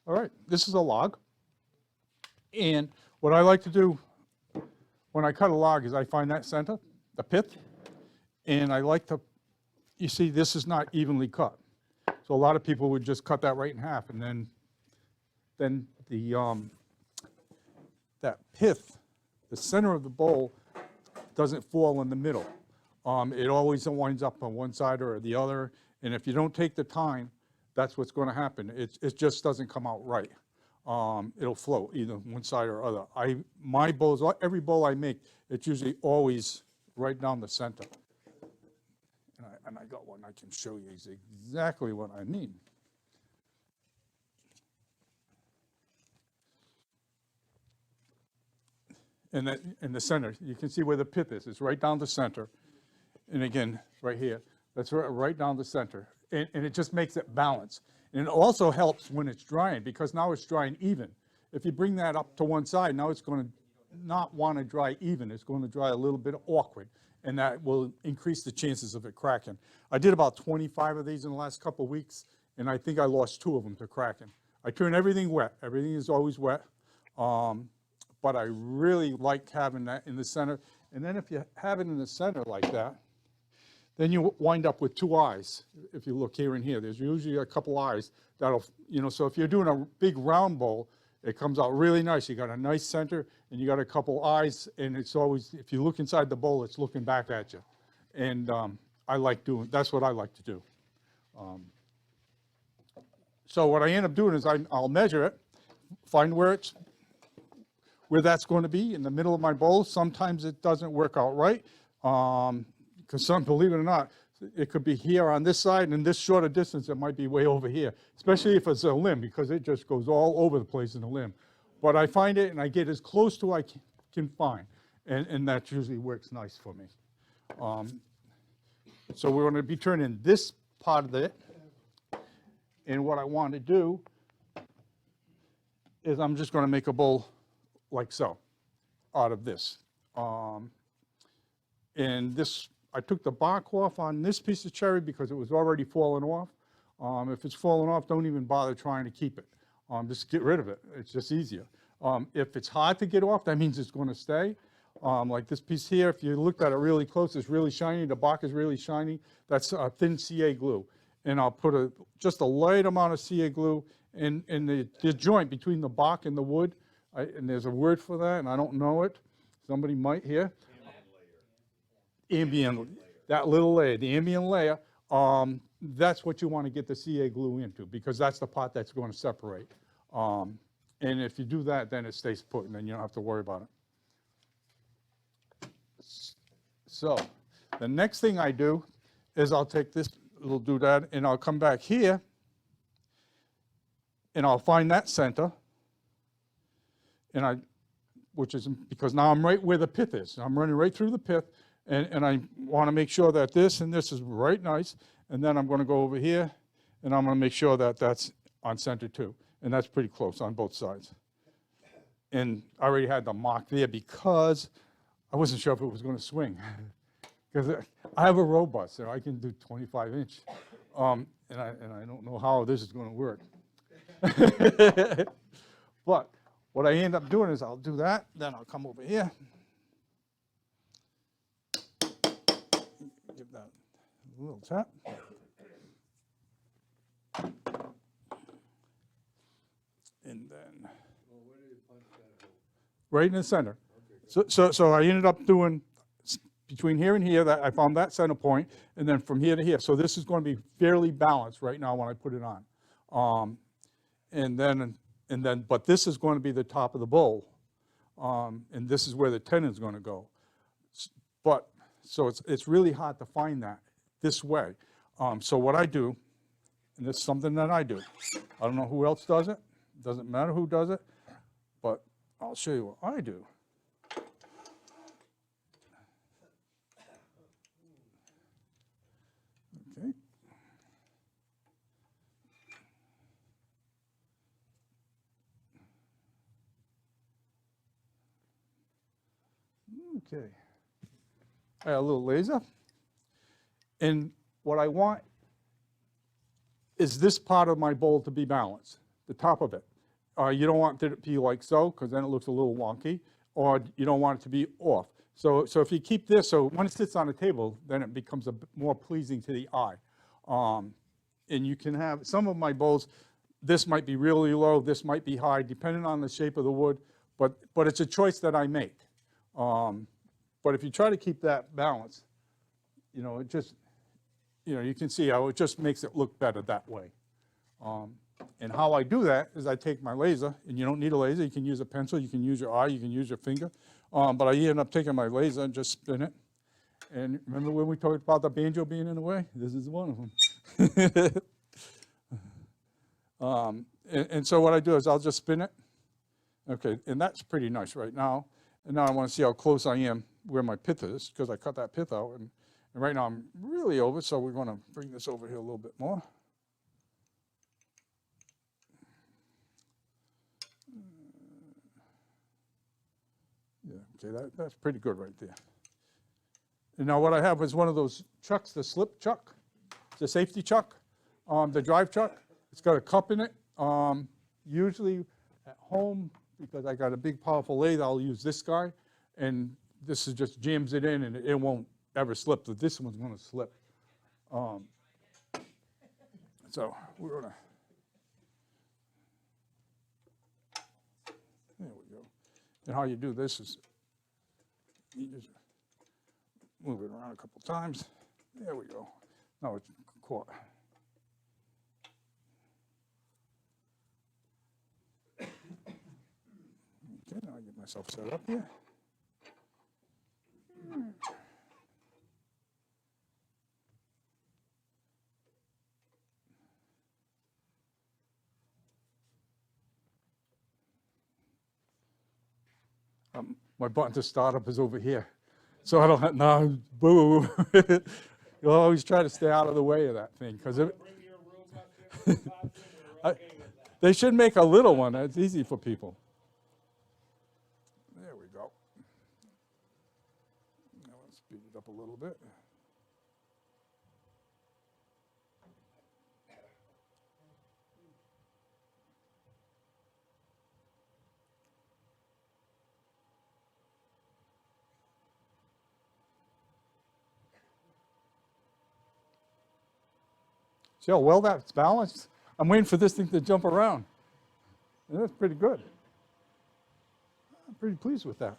All right, this is a log. And what I like to do when I cut a log is I find that center, the pith, and I like to, you see, this is not evenly cut. So a lot of people would just cut that right in half, and then the that pith, the center of the bowl, doesn't fall in the middle. It always winds up on one side or the other, and if you don't take the time, that's what's going to happen. It just doesn't come out right. It'll float either one side or other. My bowls, every bowl I make, it's usually always right down the center. And I got one I can show you exactly what I mean. And in the center, you can see where the pith is. It's right down the center. And again, right here, that's right down the center. And it just makes it balance. And it also helps when it's drying, because now it's drying even. If you bring that up to one side, now it's going to not want to dry even. It's going to dry a little bit awkward, and that will increase the chances of it cracking. I did about 25 of these in the last couple of weeks, and I think I lost 2 of them to cracking. I turn everything wet. Everything is always wet. But I really like having that in the center. And then if you have it in the center like that, then you wind up with 2 eyes. If you look here and here, there's usually a couple eyes that'll, so if you're doing a big round bowl, it comes out really nice. You got a nice center and you got a couple eyes, and it's always, if you look inside the bowl, it's looking back at you. And that's what I like to do. So what I end up doing is I'll measure it, find where that's going to be in the middle of my bowl. Sometimes it doesn't work out right. Because believe it or not, it could be here on this side, and in this shorter distance, it might be way over here, especially if it's a limb, because it just goes all over the place in the limb. But I find it, and I get as close to I can find, and that usually works nice for me. So we're going to be turning this part of it, and what I want to do is I'm just going to make a bowl like so out of this. And this, I took the bark off on this piece of cherry because it was already falling off. If it's falling off, don't even bother trying to keep it. Just get rid of it. It's just easier. If it's hard to get off, that means it's going to stay. Like this piece here, if you looked at it really close, it's really shiny. The bark is really shiny. That's thin CA glue. And I'll put just a light amount of CA glue in the joint between the bark and the wood. And there's a word for that, and I don't know it. Somebody might hear. Ambient, that little layer, the ambient layer, that's what you want to get the CA glue into, because that's the part that's going to separate. And if you do that, then it stays put, and then you don't have to worry about it. So the next thing I do is I'll take this little doodad, and I'll come back here, and I'll find that center, and which is because now I'm right where the pith is. I'm running right through the pith. And I want to make sure that this and this is right nice. And then I'm going to go over here, and I'm going to make sure that that's on center too. And that's pretty close on both sides. And I already had the mark there because I wasn't sure if it was going to swing. Because I have a robust, so I can do 25-inch. And I don't know how this is going to work. But what I end up doing is I'll do that, then I'll come over here. Give that a little tap. And then right in the center. So I ended up doing between here and here, that I found that center point, and then from here to here. So this is going to be fairly balanced right now when I put it on. But this is going to be the top of the bowl. And this is where the tenon is going to go. So it's really hard to find that this way. So what I do, and this is something that I do. I don't know who else does it. It doesn't matter who does it, but I'll show you what I do. Okay. Okay. I got a little laser. And what I want is this part of my bowl to be balanced, the top of it. you don't want it to be like so, because then it looks a little wonky, or you don't want it to be off. So if you keep this, so when it sits on the table, then it becomes a bit more pleasing to the eye. And you can have, some of my bowls, this might be really low, this might be high, depending on the shape of the wood, but it's a choice that I make. But if you try to keep that balance, you know, it just, you know, you can see how it just makes it look better that way. And how I do that is I take my laser, and you don't need a laser, you can use a pencil, you can use your eye, you can use your finger, but I end up taking my laser and just spin it. And remember when we talked about the banjo being in the way? This is one of them. And so what I do is I'll just spin it. Okay, and that's pretty nice right now. And now I want to see how close I am where my pith is, because I cut that pith out. And right now I'm really over, so we're going to bring this over here a little bit more. Yeah, okay, that's pretty good right there. And now what I have is one of those chucks, the slip chuck, the safety chuck, the drive chuck. It's got a cup in it. Usually at home, because I got a big powerful lathe, I'll use this guy, and this is just jams it in, and it won't ever slip. But this one's going to slip. So we're going to. There we go. And how you do this is you just move it around a couple times. There we go. Now it's caught. Okay, now I get myself set up here. My button to start up is over here. So I don't have, no, boo. You'll always try to stay out of the way of that thing. Because they should make a little one. It's easy for people. There we go. Now let's speed it up a little bit. See how well that's balanced? I'm waiting for this thing to jump around. And that's pretty good. I'm pretty pleased with that.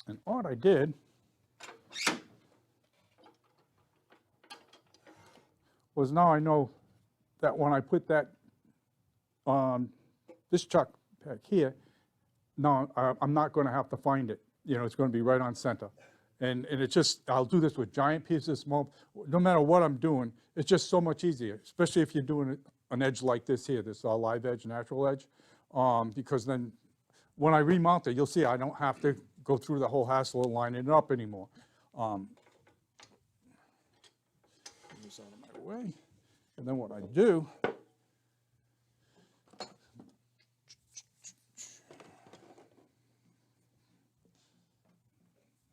And what I did was now I know that when I put that this chuck back here, now I'm not going to have to find it. You know, it's going to be right on center. And it's just, I'll do this with giant pieces, small, no matter what I'm doing, it's just so much easier, especially if you're doing an edge like this here, this live edge, natural edge, because then when I remount it, you'll see I don't have to go through the whole hassle of lining it up anymore. Get this out of my way. And then what I do,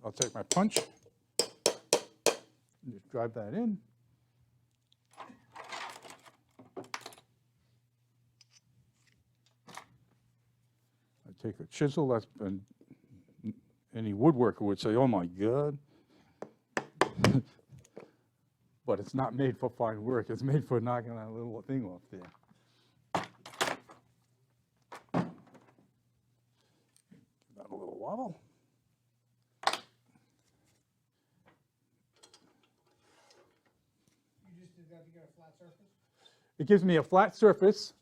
I'll take my punch and just drive that in. I take a chisel, that's been, any woodworker would say, oh my God. But it's not made for fine work, it's made for knocking that little thing off there. Give that a little wobble. that to get a flat surface? It gives me a flat surface.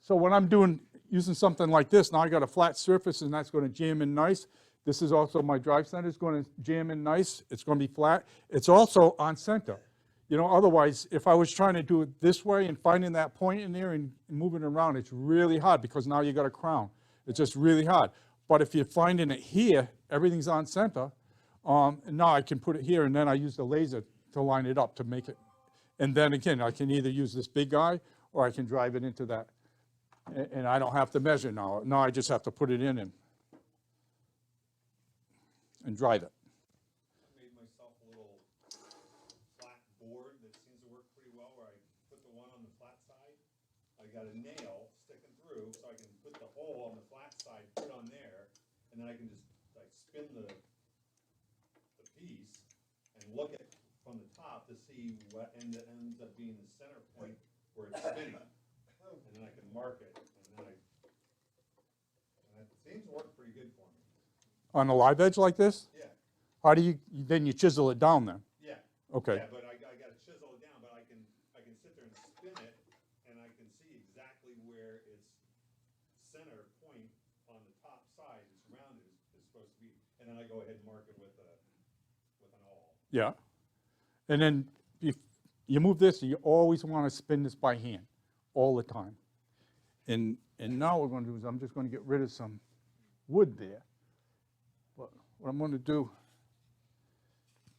So when I'm using something like this, now I got a flat surface and that's going to jam in nice. This is also my drive center is going to jam in nice. It's going to be flat. It's also on center. You know, otherwise, if I was trying to do it this way and finding that point in there and moving it around, it's really hard because now you got a crown. It's just really hard. But if you're finding it here, everything's on center. And now I can put it here and then I use the laser to line it up to make it. And then again, I can either use this big guy or I can drive it into that. And I don't have to measure now. Now I just have to put it in and drive it. I made myself a little flat board that seems to work pretty well where I put the one on the flat side. I got a nail sticking through so I can put the hole on the flat side, put on there, and then I can just like spin the piece and look at from the top to see what ends up being the center point where it's spinning. And then I can mark it, and it seems to work pretty good for me. On a live edge like this? Yeah. How do then you chisel it down then? Yeah. Okay. Yeah, but I got to chisel it down, but I can sit there and spin it, and I can see exactly where its center point on the top side that's rounded is supposed to be, and then I go ahead and mark it with an awl. Yeah. And then if you move this, you always want to spin this by hand all the time. And now what we're going to do is I'm just going to get rid of some wood there. But what I'm going to do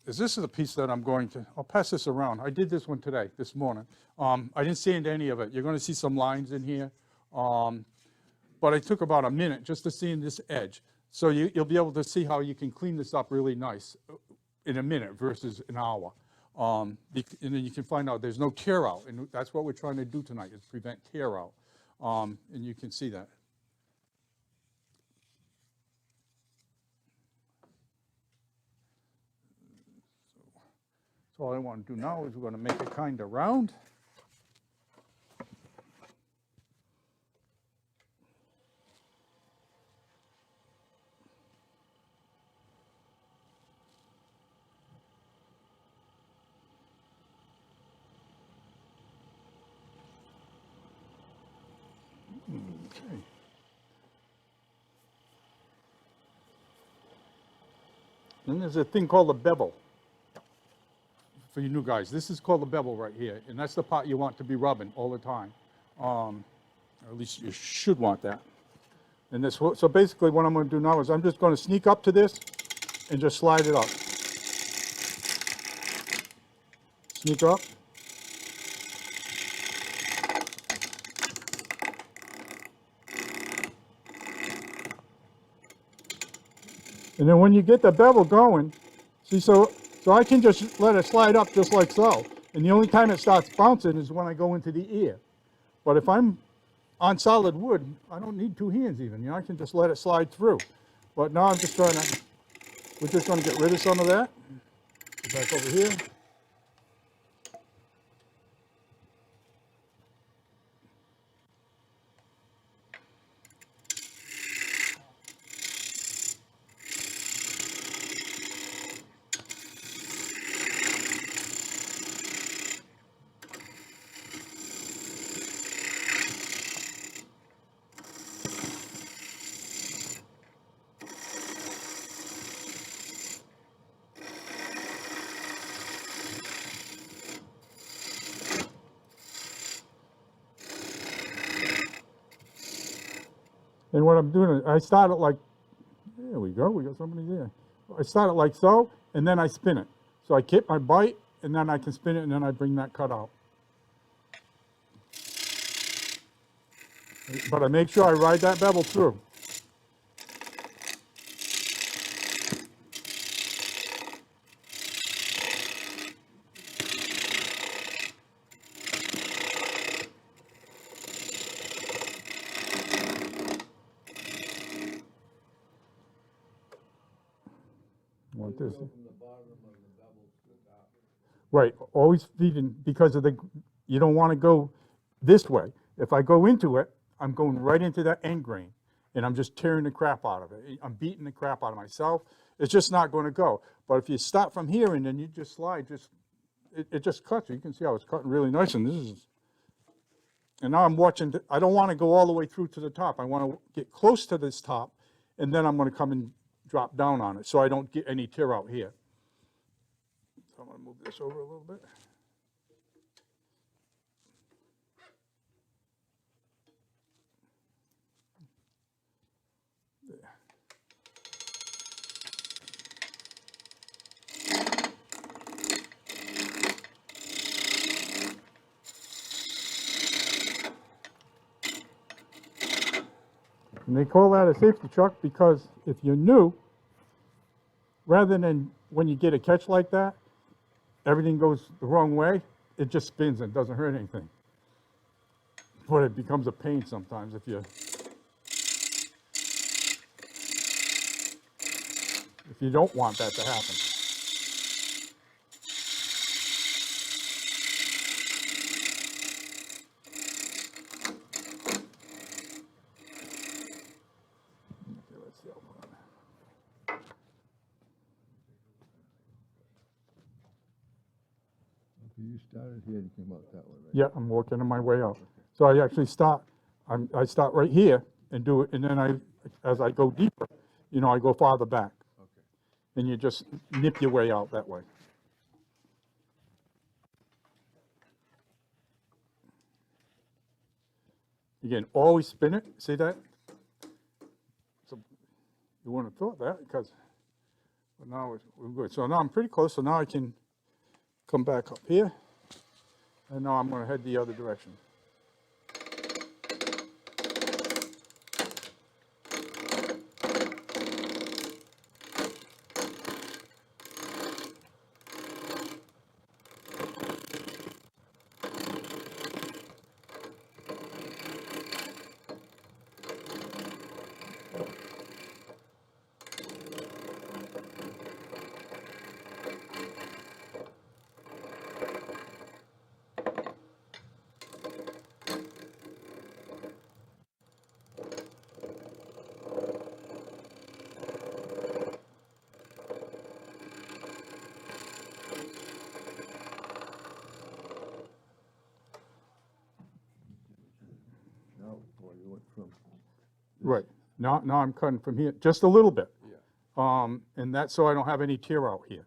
is this is a piece that I'll pass this around. I did this one today, this morning. I didn't sand any of it. You're going to see some lines in here. But it took about a minute just to sand this edge. So you'll be able to see how you can clean this up really nice in a minute versus an hour. And then you can find out there's no tear out. And that's what we're trying to do tonight is prevent tear out. And you can see that. So all I want to do now is we're going to make it kind of round. Okay. Then there's a thing called a bevel. For you new guys, this is called the bevel right here, and that's the part you want to be rubbing all the time. Or at least you should want that. And this, so basically what I'm going to do now is I'm just going to sneak up to this and just slide it up. Sneak up. And then when you get the bevel going, see, so I can just let it slide up just like so. And the only time it starts bouncing is when I go into the ear. But if I'm on solid wood, I don't need two hands even. You know, I can just let it slide through. But now I'm just we're just going to get rid of some of that. Go back over here. And what I'm doing, I start it like, there we go, we got somebody there. I start it like so, and then I spin it. So I keep my bite, and then I can spin it, and then I bring that cut out. But I make sure I ride that bevel through. Want this? Right, always feeding because of you don't want to go this way. If I go into it, I'm going right into that end grain and I'm just tearing the crap out of it. I'm beating the crap out of myself. It's just not going to go. But if you start from here and then you just slide just it just cuts. You can see how it's cutting really nice, and this is, and now I'm watching, I don't want to go all the way through to the top. I want to get close to this top, and then I'm going to come and drop down on it, so I don't get any tear out here. So I'm going to move this over a little bit. And they call that a safety chuck because if you're new, rather than when you get a catch like that, everything goes the wrong way, it just spins and doesn't hurt anything. But it becomes a pain sometimes if you don't want that to happen. Okay, let's see how far. Okay, you started here and came out that way, right? Yeah, I'm working on my way out. So I actually start, I start right here and do it, and then as I go deeper, you know, I go farther back. Okay. And you just nip your way out that way. Again, always spin it, see that? So you wouldn't have thought that, because, but now we're good. So now I'm pretty close, so now I can come back up here, and now I'm gonna head the other direction. Now, well, you went from, Right, now I'm cutting from here, just a little bit. yeah, And that's so I don't have any tear out here.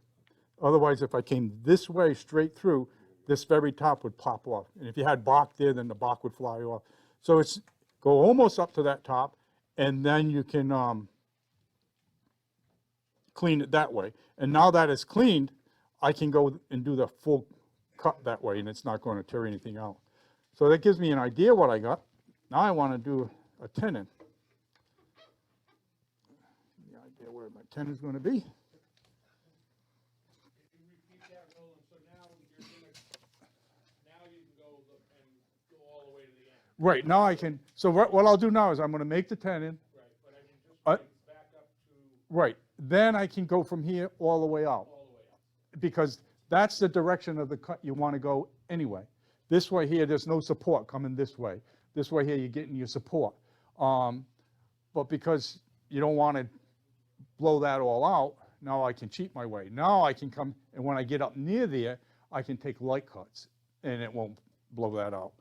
Otherwise, if I came this way straight through, this very top would pop off. And if you had bark there, then the bark would fly off. So it's go almost up to that top, and then you can clean it that way. And now that it's cleaned, I can go and do the full cut that way, and it's not going to tear anything out. So that gives me an idea what I got. Now I want to do a tenon. The idea where my tenon's going to be. Can you repeat that, Roland? So now you're gonna, now you can go look and go all the way to the end. Right, now I can, so what I'll do now is I'm going to make the tenon. Right, but I can just Uh, back up to Right, then I can go from here all the way out, all the way up. because that's the direction of the cut you want to go anyway. This way here, there's no support coming this way. This way here, you're getting your support. But because you don't want to blow that all out, now I can cheat my way. Now I can come, and when I get up near there, I can take light cuts, and it won't blow that out.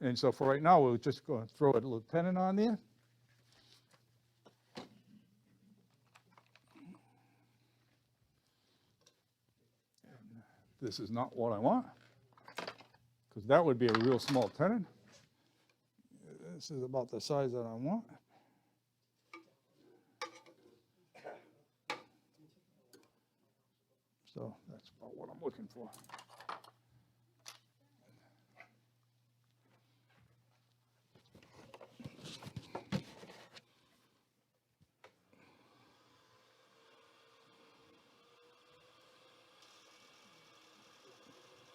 And so for right now, we're just going to throw a little tenon on there. This is not what I want, because that would be a real small tenon. This is about the size that I want. So that's about what I'm looking for.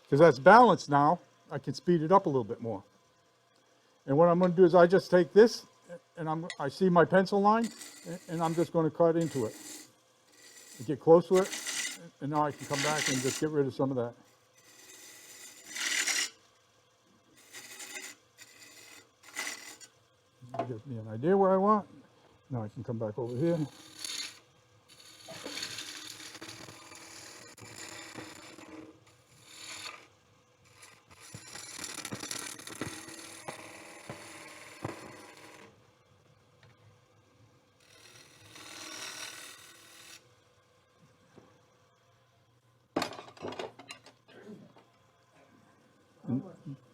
Because that's balanced now, I can speed it up a little bit more. And what I'm going to do is I just take this, and I see my pencil line, and I'm just going to cut into it. Get close to it, and now I can come back and just get rid of some of that. Gives me an idea where I want. Now I can come back over here.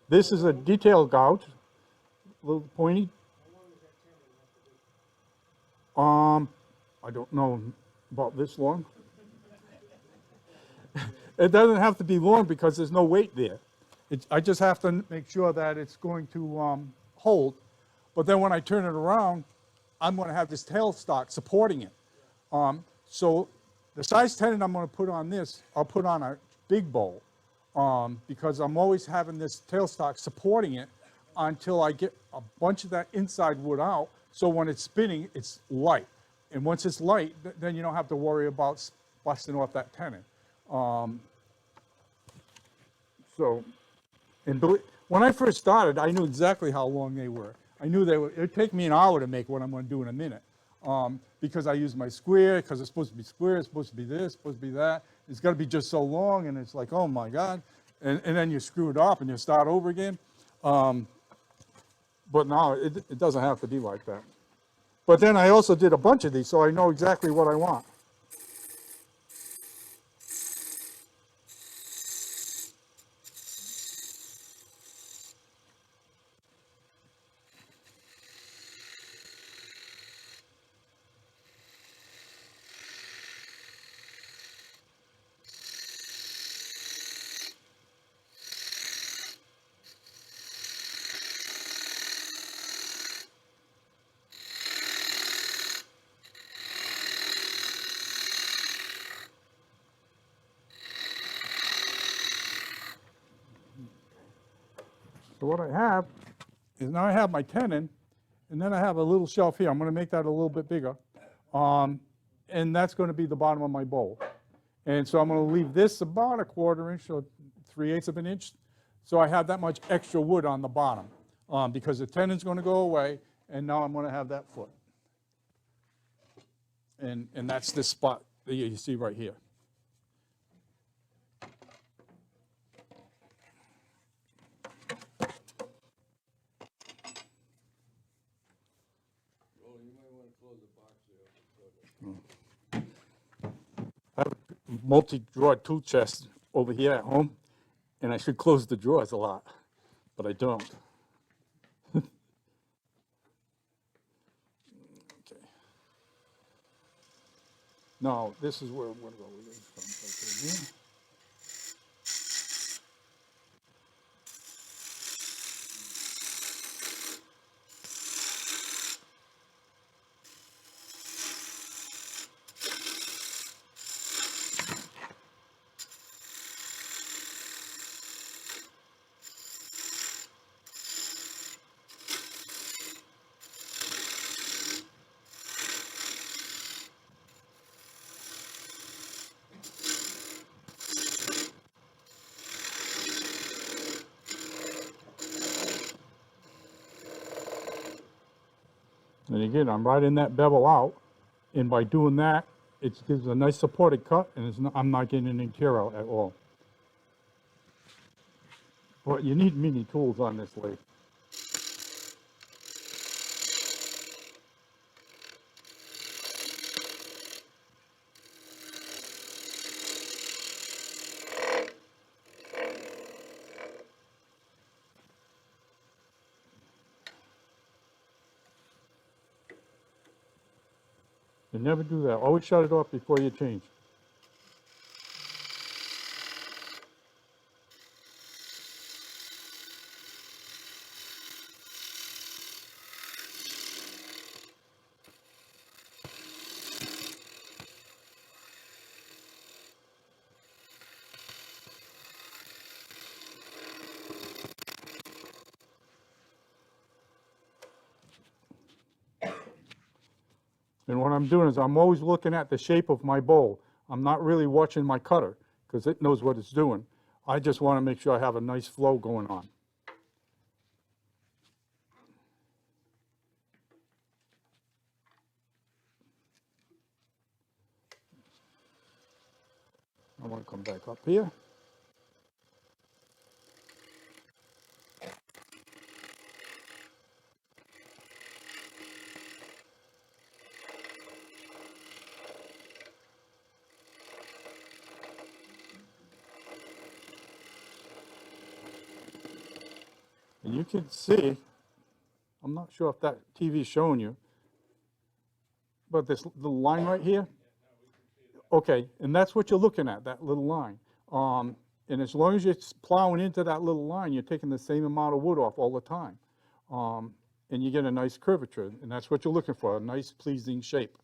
This is a detail gouge, a little pointy. I don't know about this long. It doesn't have to be long because there's no weight there. I just have to make sure that it's going to hold. But then when I turn it around, I'm going to have this tailstock supporting it. So the size tenon I'm going to put on this, I'll put on a big bowl because I'm always having this tailstock supporting it until I get a bunch of that inside wood out. So when it's spinning, it's light. And once it's light, then you don't have to worry about busting off that tenon. When I first started, I knew exactly how long they were. I knew it'd take me an hour to make what I'm going to do in a minute. Because I use my square, because it's supposed to be square, it's supposed to be this, it's supposed to be that. It's got to be just so long, and it's like, oh my God. And then you screw it up and you start over again. But now it doesn't have to be like that. But then I also did a bunch of these, so I know exactly what I want. So what I have is now I have my tenon, and then I have a little shelf here. I'm going to make that a little bit bigger. And that's going to be the bottom of my bowl. And so I'm going to leave this about a 1/4 inch or 3/8 of an inch. So I have that much extra wood on the bottom because the tenon's going to go away, and now I'm going to have that foot. And that's this spot that you see right here. I have a multi-drawer tool chest over here at home, and I should close the drawers a lot, but I don't. Okay. Now, this is where we're going to go. And again, I'm riding that bevel out, and by doing that, it gives a nice supported cut, and I'm not getting any tear out at all. But you need mini tools on this lathe. You never do that. Always shut it off before you change. And what I'm doing is I'm always looking at the shape of my bowl. I'm not really watching my cutter because it knows what it's doing. I just want to make sure I have a nice flow going on. I want to come back up here. And you can see, I'm not sure if that TV is showing you, but this little line right here. Okay, and that's what you're looking at, that little line. And as long as you're plowing into that little line, you're taking the same amount of wood off all the time. And you get a nice curvature, and that's what you're looking for, a nice pleasing shape.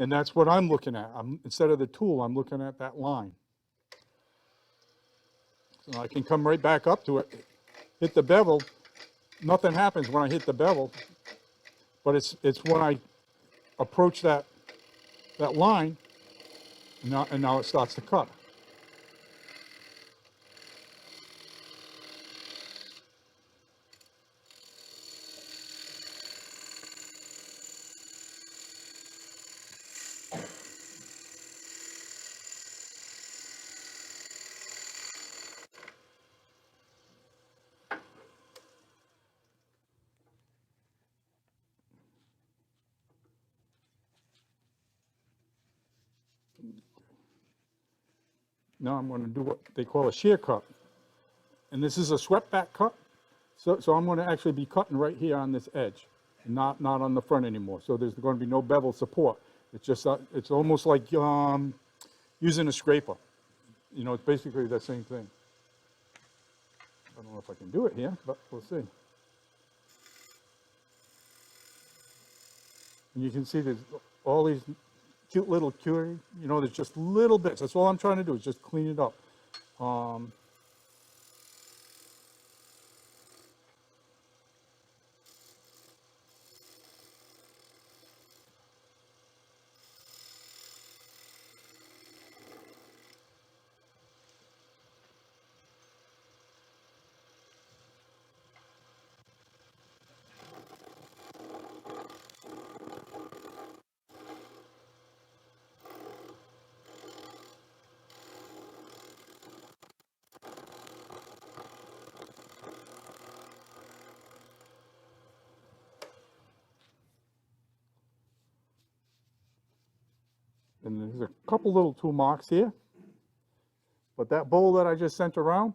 And that's what I'm looking at. Instead of the tool, I'm looking at that line. So I can come right back up to it, hit the bevel. Nothing happens when I hit the bevel, but it's when I approach that line, and now it starts to cut. Now I'm going to do what they call a shear cut. And this is a swept back cut. So I'm going to actually be cutting right here on this edge, not on the front anymore. So there's going to be no bevel support. It's just, it's almost like using a scraper. You know, it's basically the same thing. I don't know if I can do it here, but we'll see. And you can see there's all these cute little curing, you know, there's just little bits. That's all I'm trying to do is just clean it up. And there's a couple little tool marks here. But that bowl that I just sent around,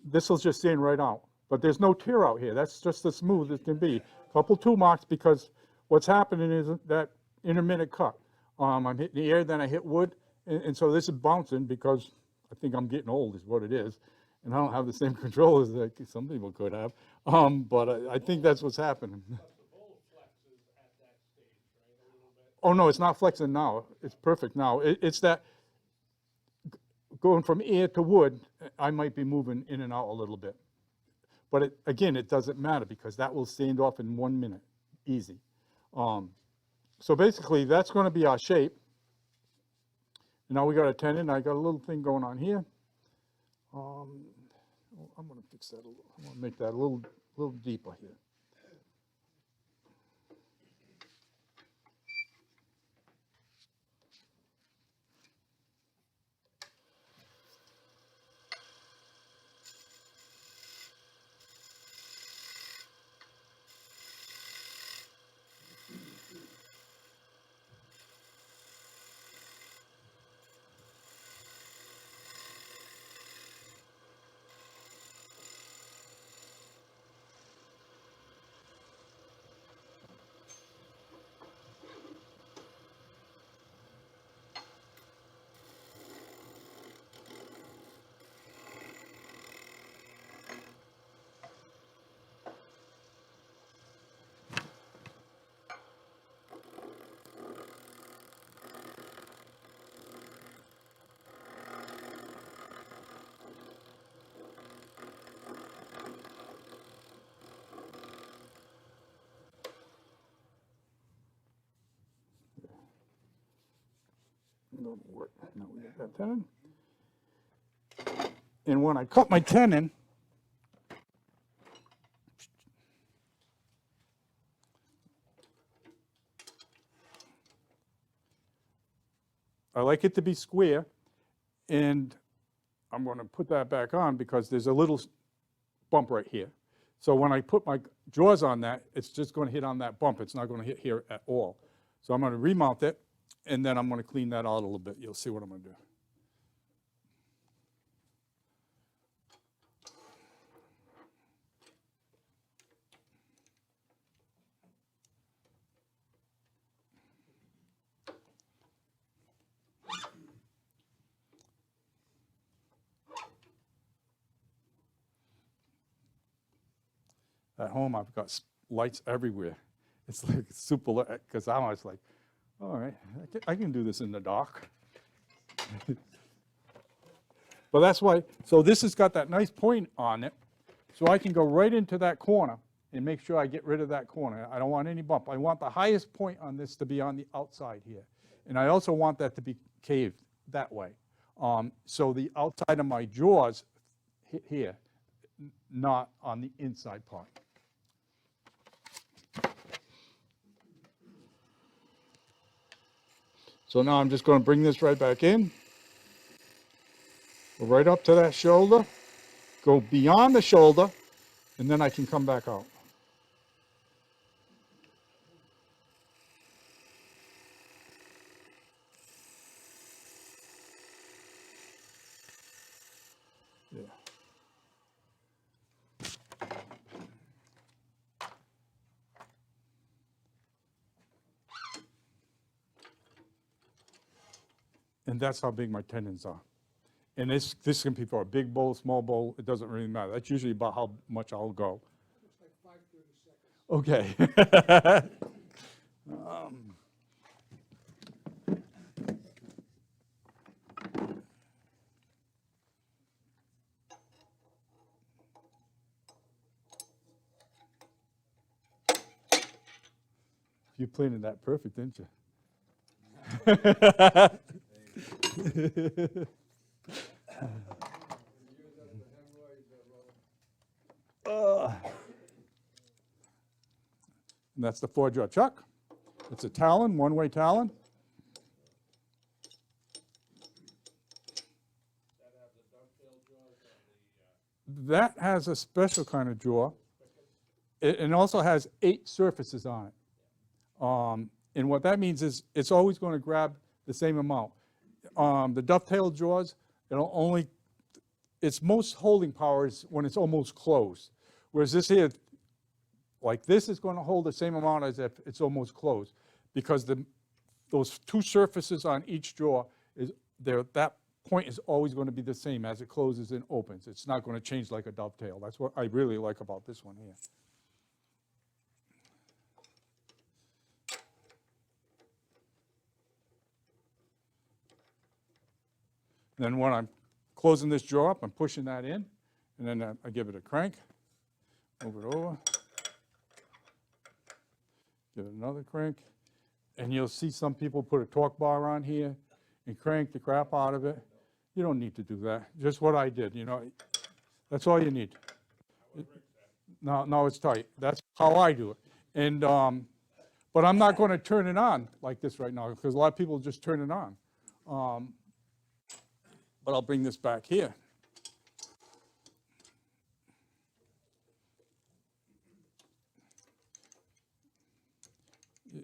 this will just stand right out. But there's no tear out here. That's just as smooth as can be. Couple tool marks because what's happening is that intermittent cut. I'm hitting the air, then I hit wood. And so this is bouncing because I think I'm getting old is what it is. And I don't have the same control as like some people could have. But I think that's what's happening. Oh, no, it's not flexing now. It's perfect now. It's that going from air to wood, I might be moving in and out a little bit. But again, it doesn't matter because that will stand off in 1 minute, easy. So basically, that's going to be our shape. Now we got a tenon. I got a little thing going on here. I'm going to fix that a little. I'm going to make that a little deeper here. That'll work. Now we got that tenon. And when I cut my tenon, I like it to be square, and I'm going to put that back on because there's a little bump right here. So when I put my jaws on that, it's just going to hit on that bump. It's not going to hit here at all. So I'm going to remount it, and then I'm going to clean that out a little bit. You'll see what I'm going to do. At home, I've got lights everywhere. It's like super, because I'm always like, all right, I can do this in the dark. But that's why, so this has got that nice point on it, so I can go right into that corner and make sure I get rid of that corner. I don't want any bump. I want the highest point on this to be on the outside here. And I also want that to be caved that way. So the outside of my jaws hit here, not on the inside part. So now I'm just going to bring this right back in. Go right up to that shoulder, go beyond the shoulder, and then I can come back out. Yeah. And that's how big my tendons are. And this can be for a big bowl, small bowl, it doesn't really matter. That's usually about how much I'll go. Looks like 5 30 seconds. Okay. You planted that perfect, didn't you? And that's the 4-jaw chuck. It's a talon, one-way talon. That has a special kind of jaw. It also has 8 surfaces on it. And what that means is it's always going to grab the same amount. The dovetail jaws, its most holding power is when it's almost closed. Whereas this here, like this, is going to hold the same amount as if it's almost closed, because those 2 surfaces on each jaw, that point is always going to be the same as it closes and opens. It's not going to change like a dovetail. That's what I really like about this one here. Then when I'm closing this jaw up, I'm pushing that in, and then I give it a crank, move it over, give it another crank, and you'll see some people put a torque bar on here and crank the crap out of it. You don't need to do that. Just what I did, that's all you need. No, it's tight. That's how I do it. And but I'm not going to turn it on like this right now, because a lot of people just turn it on. But I'll bring this back here.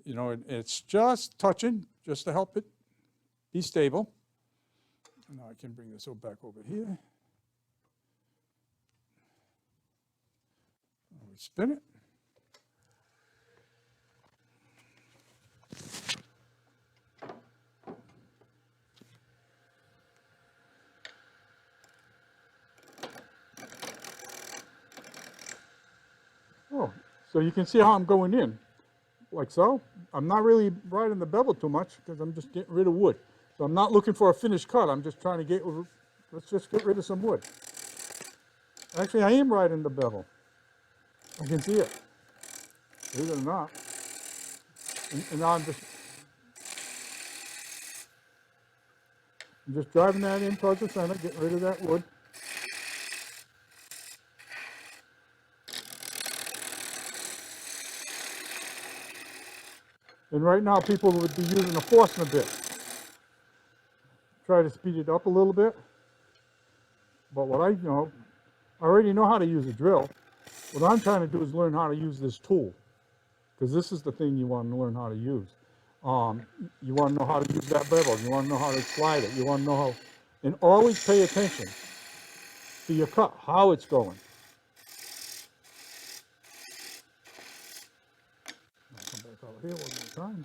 It's just touching, just to help it be stable. And now I can bring this back over here. We spin it. Oh, so you can see how I'm going in, like so. I'm not really riding the bevel too much because I'm just getting rid of wood. So I'm not looking for a finished cut. I'm just trying to let's just get rid of some wood. Actually, I am riding the bevel. I can see it, believe it or not. And now I'm just driving that in towards the center, getting rid of that wood. And right now, people would be using a Forstner bit. Try to speed it up a little bit. But what I already know how to use a drill. What I'm trying to do is learn how to use this tool, because this is the thing you want to learn how to use. You want to know how to use that bevel. You want to know how to slide it. You want to know how, and always pay attention to your cut, how it's going. I'll come back over here one more time.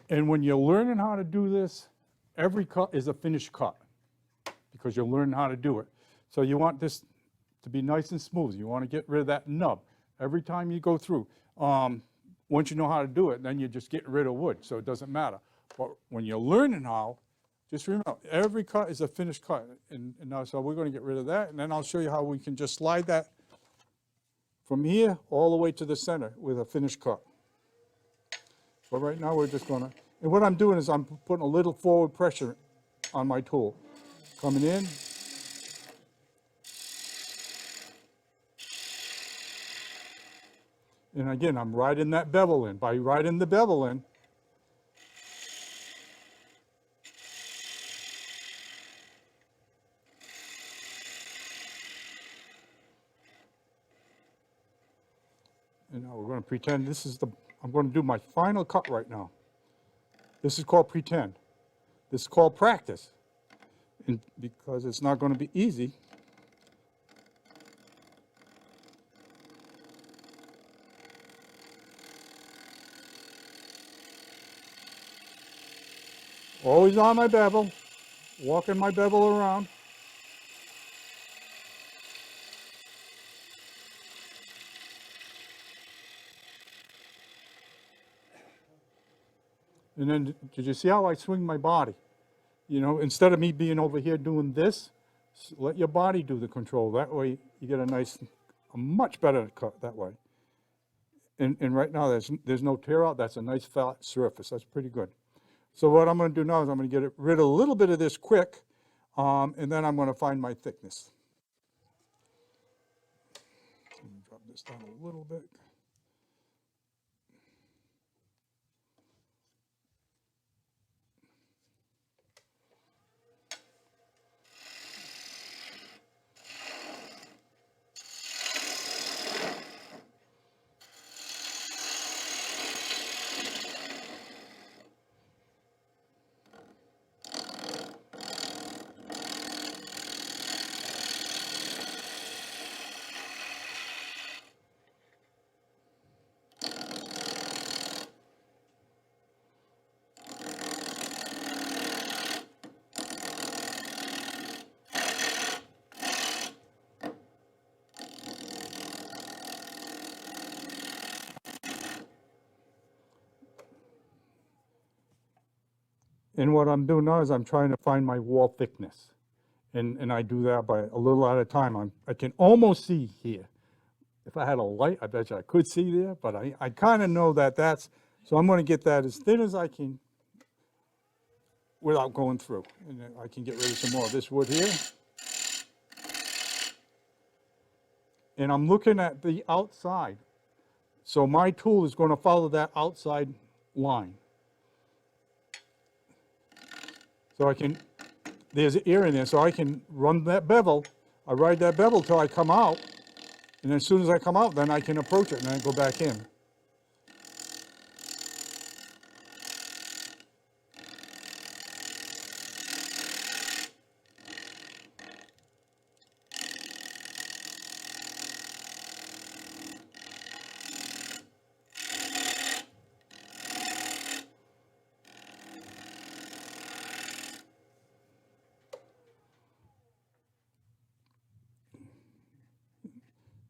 And when you're learning how to do this, every cut is a finished cut because you're learning how to do it. So you want this to be nice and smooth. You want to get rid of that nub every time you go through. Once you know how to do it, then you're just getting rid of wood, so it doesn't matter. But when you're learning how, just remember, every cut is a finished cut. And now, so we're going to get rid of that, and then I'll show you how we can just slide that from here all the way to the center with a finished cut. But right now, we're just going to, and what I'm doing is I'm putting a little forward pressure on my tool. Coming in. And again, I'm riding that bevel in. By riding the bevel in, and now we're going to pretend this is I'm going to do my final cut right now. This is called pretend. This is called practice. And because it's not going to be easy, always on my bevel, walking my bevel around. And then, did you see how I swing my body? You know, instead of me being over here doing this, let your body do the control. That way you get a much better cut that way. And right now there's no tear out. That's a nice flat surface. That's pretty good. So what I'm going to do now is I'm going to get rid of a little bit of this quick, and then I'm going to find my thickness. Let me drop this down a little bit. And what I'm doing now is I'm trying to find my wall thickness. And I do that by a little at a time. I can almost see here. If I had a light, I bet you I could see there, but I kind of know that so I'm going to get that as thin as I can without going through. And then I can get rid of some more of this wood here. And I'm looking at the outside. So my tool is going to follow that outside line. So there's an ear in there, so I can run that bevel. I ride that bevel till I come out, and as soon as I come out, then I can approach it and then go back in.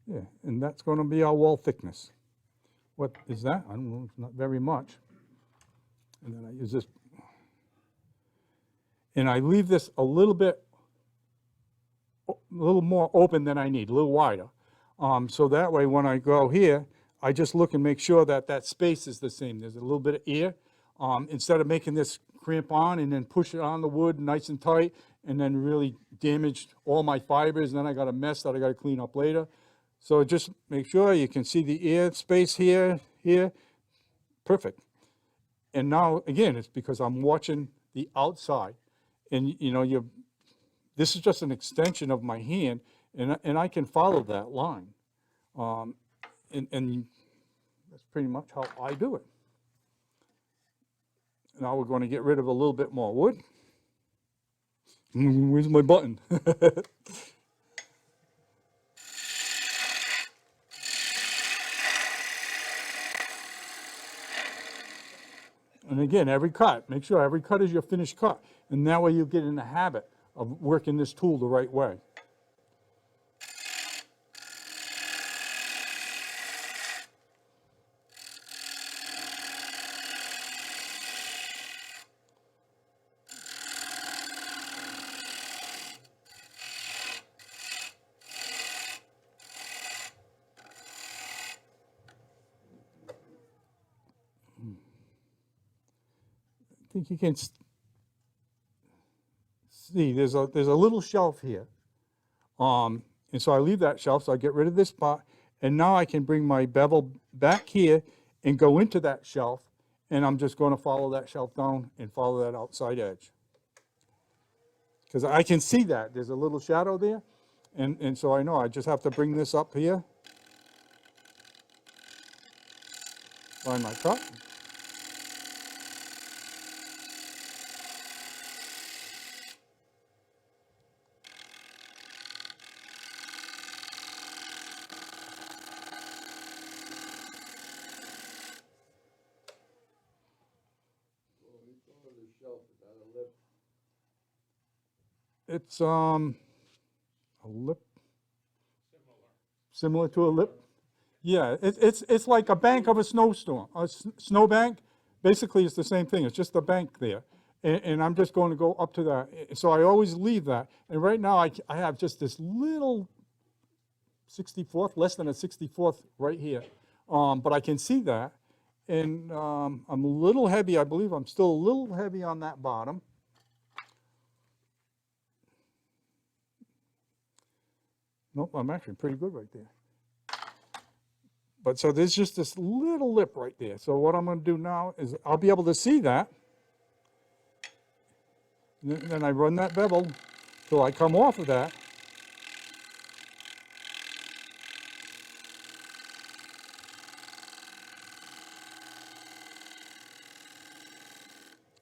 Yeah, and that's going to be our wall thickness. What is that? I don't know, it's not very much. And then I use this. And I leave this a little more open than I need, a little wider. So that way when I go here, I just look and make sure that that space is the same. There's a little bit of air. Instead of making this crimp on and then push it on the wood nice and tight and then really damage all my fibers, and then I got a mess that I got to clean up later. So just make sure you can see the air space here, perfect. And now, again, it's because I'm watching the outside. And, you know, this is just an extension of my hand, and I can follow that line. And that's pretty much how I do it. Now we're going to get rid of a little bit more wood. Where's my button? And again, every cut, make sure every cut is your finished cut. And that way you get in the habit of working this tool the right way. I think you can see there's a little shelf here. And so I leave that shelf, so I get rid of this spot, and now I can bring my bevel back here and go into that shelf, and I'm just going to follow that shelf down and follow that outside edge. Because I can see that, there's a little shadow there, and so I know I just have to bring this up here. Find my cut. It's a lip, similar to a lip. Yeah, it's like a bank of a snowstorm, a snow bank. Basically, it's the same thing. It's just a bank there, and I'm just going to go up to that. So I always leave that. And right now, I have just this little 64th, less than a 64th right here, but I can see that, and I'm a little heavy. I believe I'm still a little heavy on that bottom. Nope, I'm actually pretty good right there. But so there's just this little lip right there. So what I'm going to do now is I'll be able to see that. And then I run that bevel till I come off of that.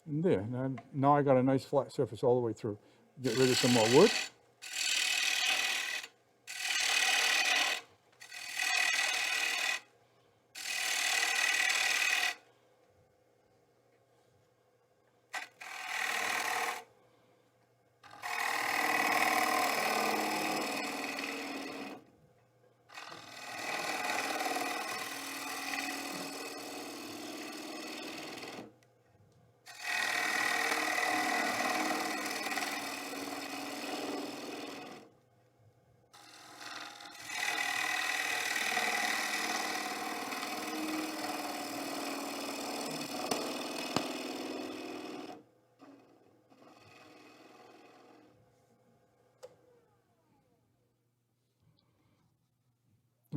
And there, now I got a nice flat surface all the way through. Get rid of some more wood.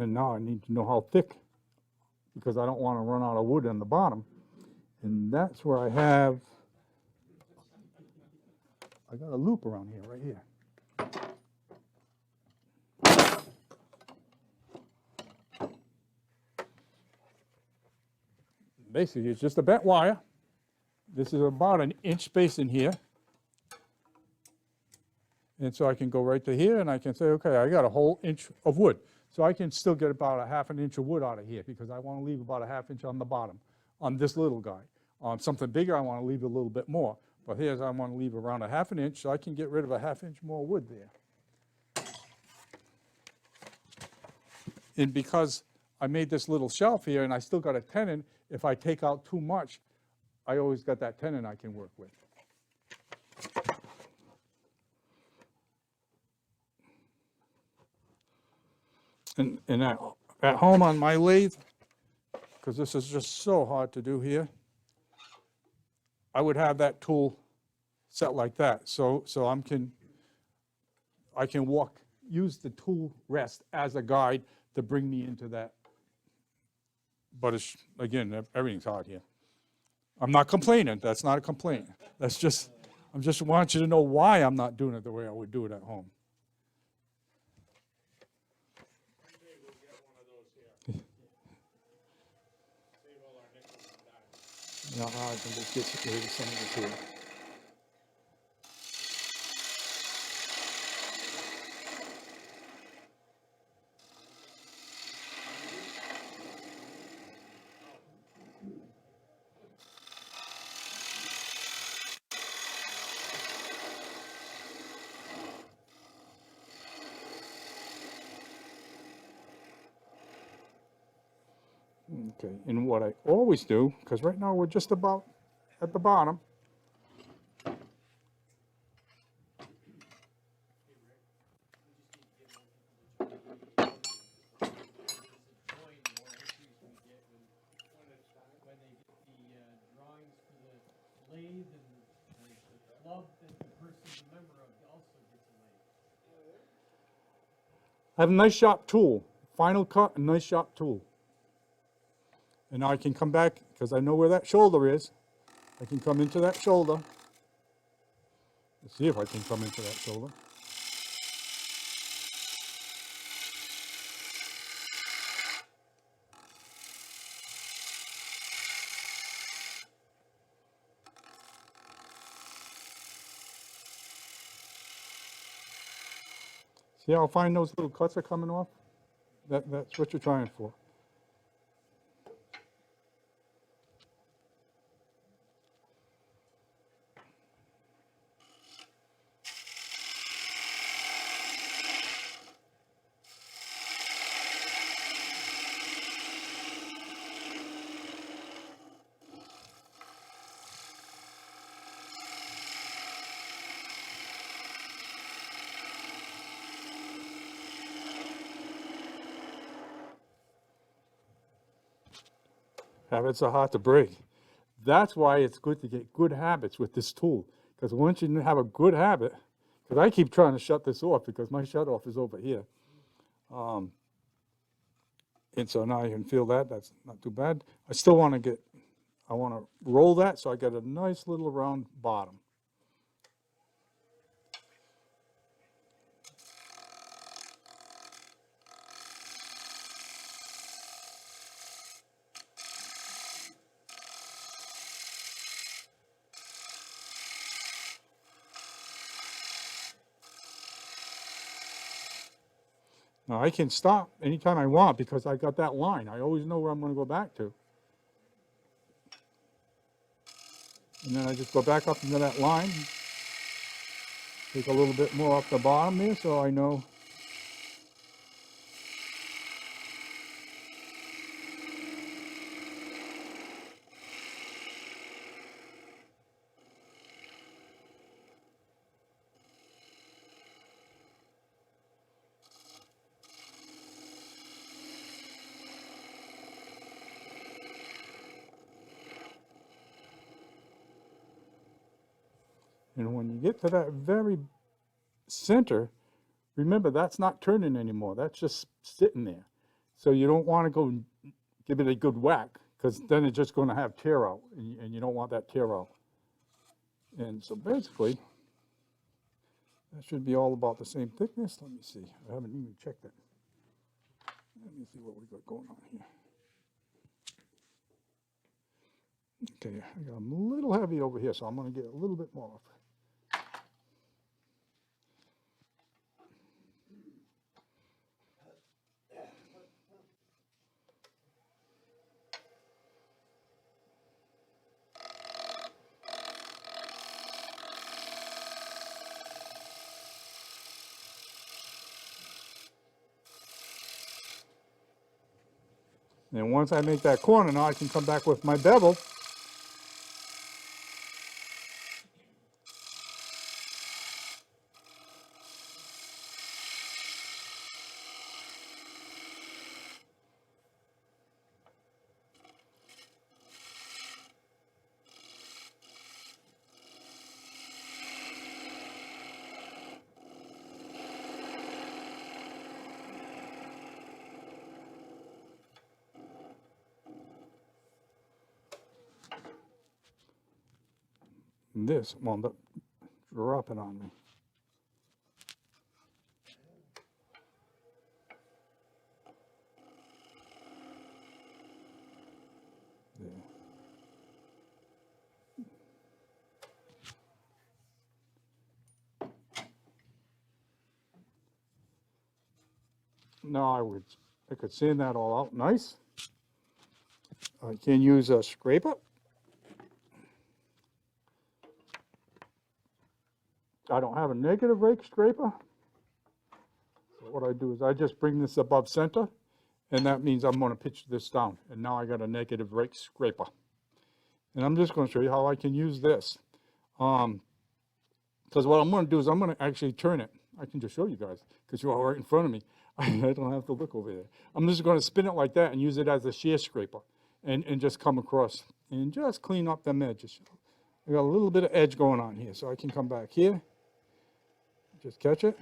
And now I need to know how thick, because I don't want to run out of wood on the bottom. And that's where I got a loop around here, right here. Basically, it's just a bent wire. This is about an inch space in here. And so I can go right to here and I can say, okay, I got a whole inch of wood. So I can still get about a half an inch of wood out of here because I want to leave about a half inch on the bottom on this little guy. On something bigger, I want to leave a little bit more. But here's, I want to leave around a half an inch, so I can get rid of a half inch more wood there. And because I made this little shelf here and I still got a tenon, if I take out too much, I always got that tenon I can work with. And at home on my lathe, because this is just so hard to do here, I would have that tool set like that. So I can use the tool rest as a guide to bring me into that. But it's, again, everything's hard here. I'm not complaining. That's not a complaint. That's just, I just want you to know why I'm not doing it the way I would do it at home. One day we'll get one of those here. Save all our nickels and dimes. Now I can just get rid of some of this here. Okay, and what I always do, because right now we're just about at the bottom. When they get the drawings for the lathe and the club that the person's a member of also gets a lathe. I have a nice sharp tool, Final Cut, a nice sharp tool. And now I can come back, because I know where that shoulder is. I can come into that shoulder. Let's see if I can come into that shoulder. See how fine those little cuts are coming off? That's what you're trying for. Habits are hard to break. That's why it's good to get good habits with this tool. Because once you have a good habit, because I keep trying to shut this off because my shut off is over here. And so now you can feel that, that's not too bad. I still want to I want to roll that so I get a nice little round bottom. Now I can stop anytime I want because I got that line. I always know where I'm going to go back to. And then I just go back up into that line. Take a little bit more off the bottom there so I know. And when you get to that very center, remember that's not turning anymore. That's just sitting there. So you don't want to go and give it a good whack because then it's just going to have tear out and you don't want that tear out. And so basically, that should be all about the same thickness. Let me see. I haven't even checked it. Let me see what we got going on here. Okay, I got them a little heavy over here, so I'm going to get a little bit more off. And once I make that corner, now I can come back with my bevel. And this wound up dropping on me. There. Now I could sand that all out nice. I can use a scraper. I don't have a negative rake scraper. So what I do is I just bring this above center and that means I'm gonna pitch this down, and now I got a negative rake scraper. And I'm just gonna show you how I can use this. Because what I'm gonna do is I'm gonna actually turn it. I can just show you guys, because you're all right in front of me. I don't have to look over there. I'm just gonna spin it like that and use it as a shear scraper, and just come across and just clean up them edges. I got a little bit of edge going on here, so I can come back here, just catch it.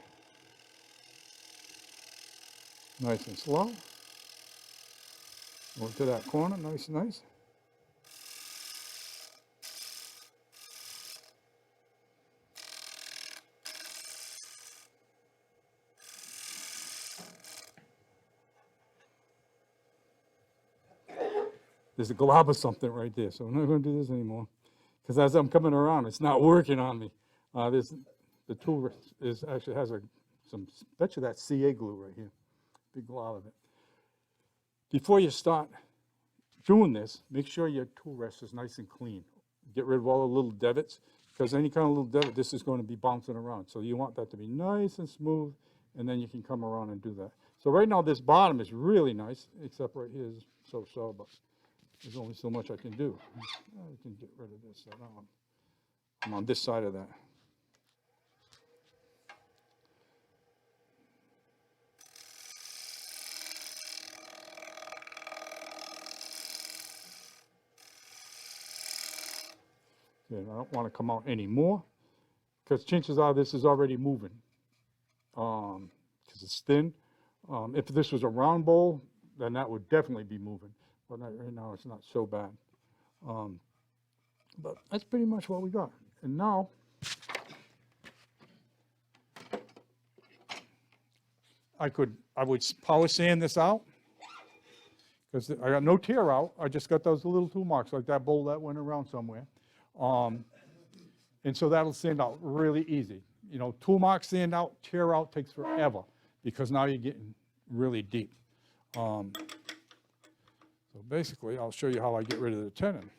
Nice and slow. Go to that corner, nice, nice. There's a glob or something right there, so I'm not gonna do this anymore. Because as I'm coming around, it's not working on me. The tool actually has bet you that's CA glue right here. Big glob of it. Before you start doing this, make sure your tool rest is nice and clean. Get rid of all the little divots, because any kind of little divot, this is going to be bouncing around. So you want that to be nice and smooth, and then you can come around and do that. So right now this bottom is really nice, except right here is so-so, but there's only so much I can do. I can get rid of this. So now I'm on this side of that. Okay, I don't want to come out anymore, because chances are this is already moving, because it's thin. If this was a round bowl, then that would definitely be moving. But right now it's not so bad. But that's pretty much what we got. And now, I would power sand this out, because I got no tear out. I just got those little tool marks, like that bowl that went around somewhere. And so that'll sand out really easy. You know, tool marks sand out, tear out takes forever, because now you're getting really deep. So basically, I'll show you how I get rid of the tenon.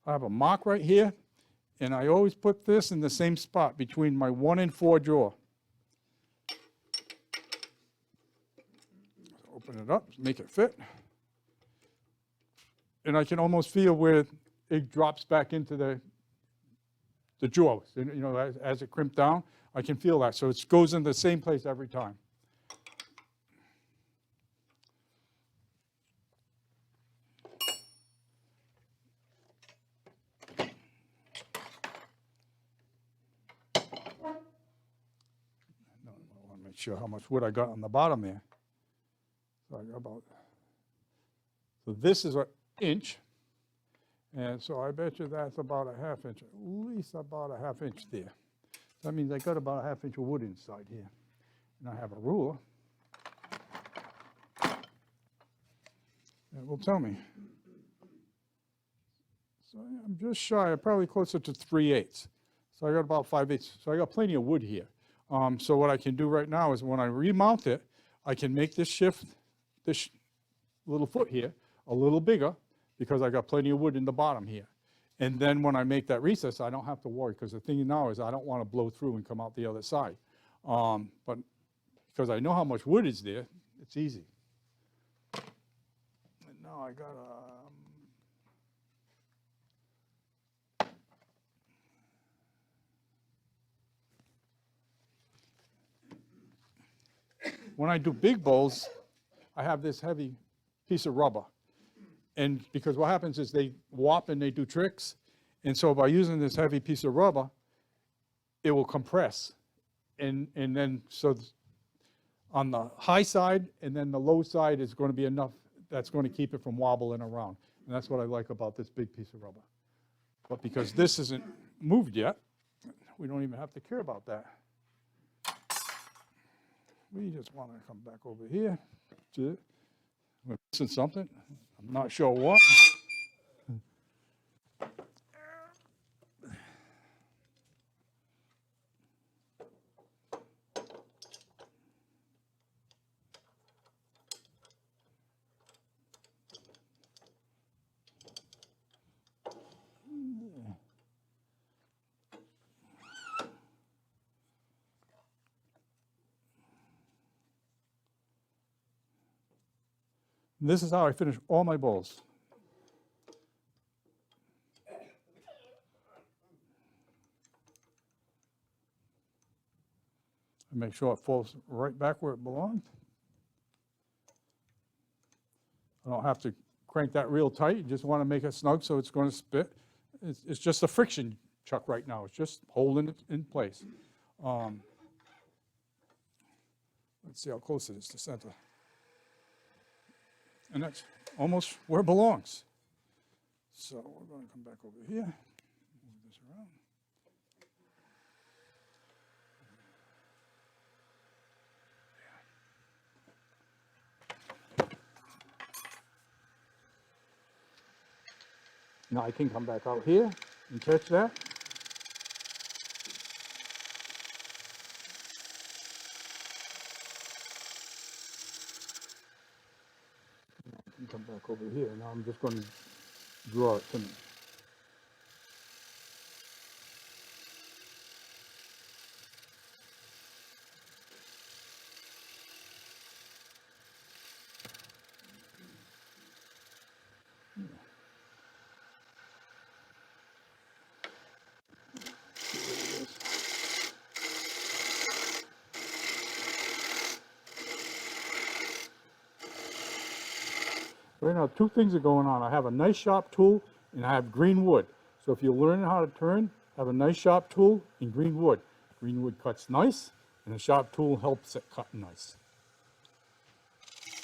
I have a mark right here, and I always put this in the same spot between my 1 and 4 drawer. Open it up, make it fit. And I can almost feel where it drops back into the jaws. And, you know, as it crimped down, I can feel that. So it goes in the same place every time. I want to make sure how much wood I got on the bottom there. So I got so this is an inch. And so I bet you that's about a ½ inch, at least about a ½ inch there. That means I got about a ½ inch of wood inside here. And I have a ruler that will tell me. So I'm just shy, probably closer to 3/8. So I got about 5/8. So I got plenty of wood here. So what I can do right now is when I remount it, I can make this shift, this little foot here, a little bigger, because I got plenty of wood in the bottom here. And then when I make that recess, I don't have to worry, because the thing now is I don't want to blow through and come out the other side. But because I know how much wood is there, it's easy. And now I got when I do big bowls, I have this heavy piece of rubber. And because what happens is they warp and they do tricks. And so by using this heavy piece of rubber, it will compress. And then, so on the high side and then the low side is going to be enough that's going to keep it from wobbling around. And that's what I like about this big piece of rubber. But because this isn't moved yet, we don't even have to care about that. We just want to come back over here. We're missing something. I'm not sure what. And this is how I finish all my bowls. And make sure it falls right back where it belongs. I don't have to crank that real tight. You just want to make it snug so it's going to spit. It's just a friction chuck right now. It's just holding it in place. Let's see how close it is to center. And that's almost where it belongs. So we're going to come back over here, move this around. Now I can come back out here and catch that. I can come back over here. Now I'm just going to draw it to me. Right now, two things are going on. I have a nice sharp tool and I have green wood. So if you're learning how to turn, have a nice sharp tool and green wood. Green wood cuts nice and a sharp tool helps it cut nice.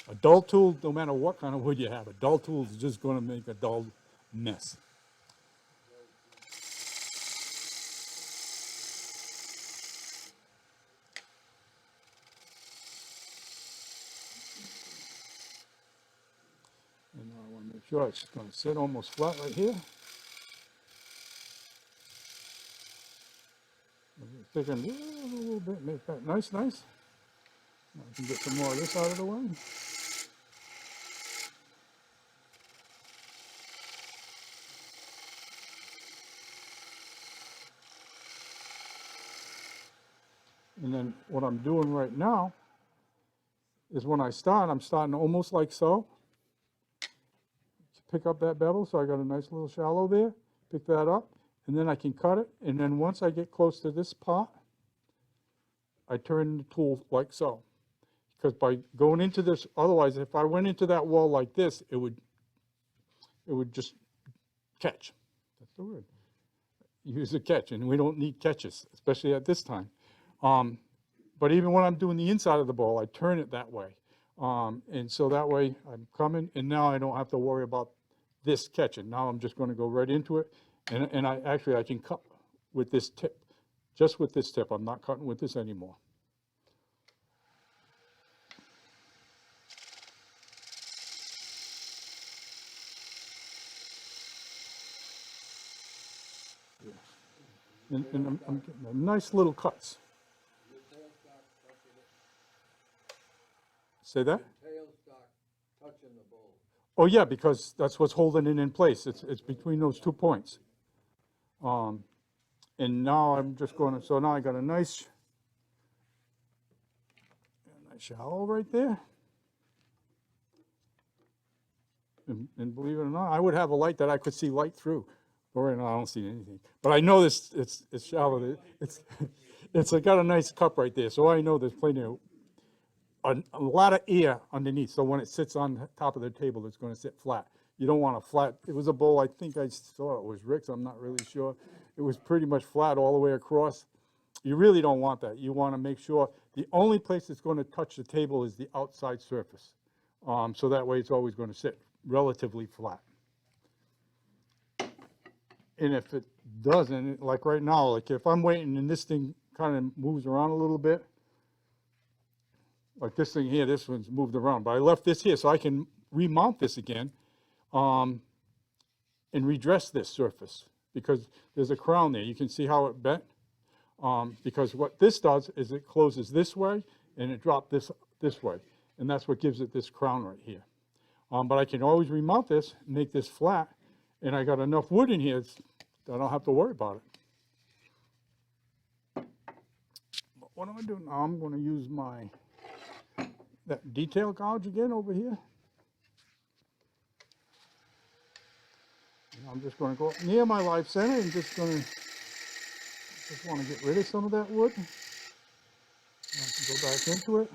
A dull tool, no matter what kind of wood you have, a dull tool is just going to make a dull mess. And now I want to make sure it's going to sit almost flat right here. Thicken it a little bit, make that nice. Now I can get some more of this out of the way. And then what I'm doing right now is when I start, I'm starting almost like so. Pick up that bevel, so I got a nice little shallow there. Pick that up, and then I can cut it. And then once I get close to this part, I turn the tool like so. Because by going into this, otherwise, if I went into that wall like this, it would just catch. That's the word. Use a catch, and we don't need catches, especially at this time. But even when I'm doing the inside of the bowl, I turn it that way. And so that way I'm coming, and now I don't have to worry about this catching. Now I'm just going to go right into it, and I can cut with this tip, just with this tip. I'm not cutting with this anymore. And I'm getting nice little cuts. Say that? Tailstock touching the bowl. Oh yeah, because that's what's holding it in place. It's between those 2 points. And now I'm just going to, so now I got a nice shallow right there. And believe it or not, I would have a light that I could see light through. But right now I don't see anything. But I know this it's shallow. It's got a nice cup right there, so I know there's plenty of a lot of air underneath. So when it sits on top of the table, it's going to sit flat. You don't want a flat. It was a bowl. I think I saw it was Rick's. I'm not really sure. It was pretty much flat all the way across. You really don't want that. You want to make sure the only place that's going to touch the table is the outside surface. So that way it's always going to sit relatively flat. And if it doesn't, like right now, like if I'm waiting and this thing kind of moves around a little bit, like this thing here, this one's moved around, but I left this here so I can remount this again and redress this surface because there's a crown there. You can see how it bent because what this does is it closes this way and it dropped this way, and that's what gives it this crown right here. But I can always remount this, make this flat, and I got enough wood in here that I don't have to worry about it. But what am I doing now? I'm going to use that detail gouge again over here. I'm just gonna go near my live center and just wanna get rid of some of that wood. And I can go back into it,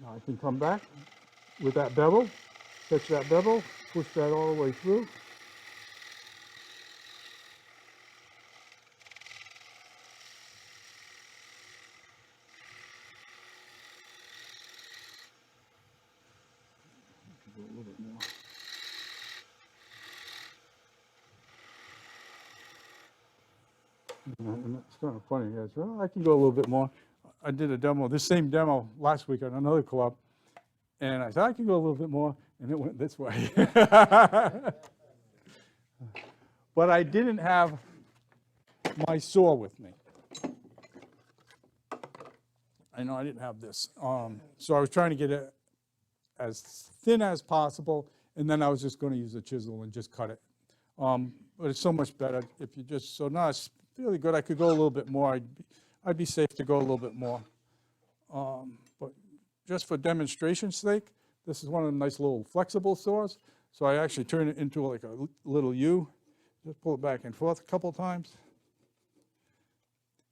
Now I can come back with that bevel, touch that bevel, push that all the way through. Go a little bit more. And it's kind of funny, guys. Well, I can go a little bit more. I did a demo, this same demo last week at another club, and I said I can go a little bit more, and it went this way. But I didn't have my saw with me. I know I didn't have this. So I was trying to get it as thin as possible, and then I was just going to use a chisel and just cut it. But it's so much better if you just, so now it's really good. I could go a little bit more. I'd be safe to go a little bit more. But just for demonstration's sake, this is one of the nice little flexible saws. So I actually turn it into like a little U. Just pull it back and forth a couple times.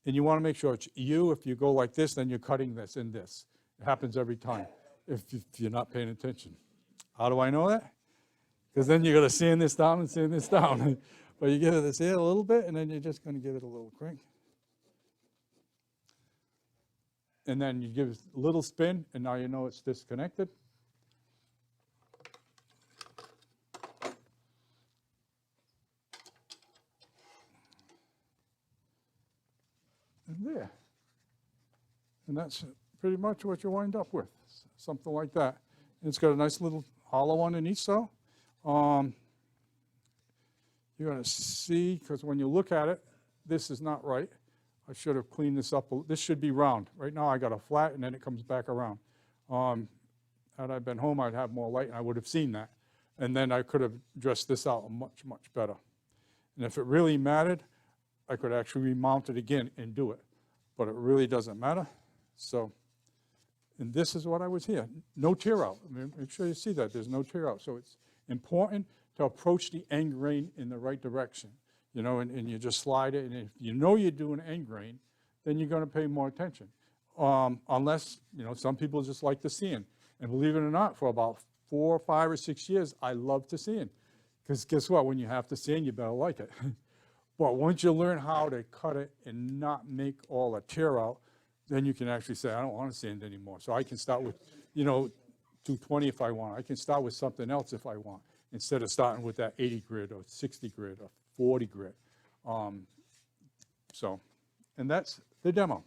And you want to make sure it's U. If you go like this, then you're cutting this and this. It happens every time if you're not paying attention. How do I know that? Because then you're going to sand this down and sand this down. But you give it this here a little bit, and then you're just going to give it a little crank. And then you give it a little spin, and now you know it's disconnected. And there. And that's pretty much what you wind up with, something like that. And it's got a nice little hollow underneath, so you're going to see, because when you look at it, this is not right. I should have cleaned this up. This should be round. Right now I got a flat, and then it comes back around. Had I been home, I'd have more light, and I would have seen that. And then I could have dressed this out much, much better. And if it really mattered, I could actually remount it again and do it. But it really doesn't matter. So, and this is what I was here. No tear out. I mean, make sure you see that. There's no tear out. So it's important to approach the end grain in the right direction. You know, and you just slide it. And if you know you're doing end grain, then you're going to pay more attention. Unless, you know, some people just like to sand. And believe it or not, for about 4, 5, or 6 years, I love to sand. Because guess what? When you have to sand, you better like it. But once you learn how to cut it and not make all the tear out, then you can actually say, I don't want to sand anymore. So I can start with, you know, 220 if I want. I can start with something else if I want, instead of starting with that 80 grit or 60 grit or 40 grit. So, and that's the demo.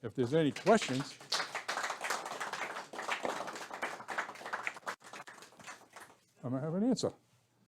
If there's any questions, I might have an answer.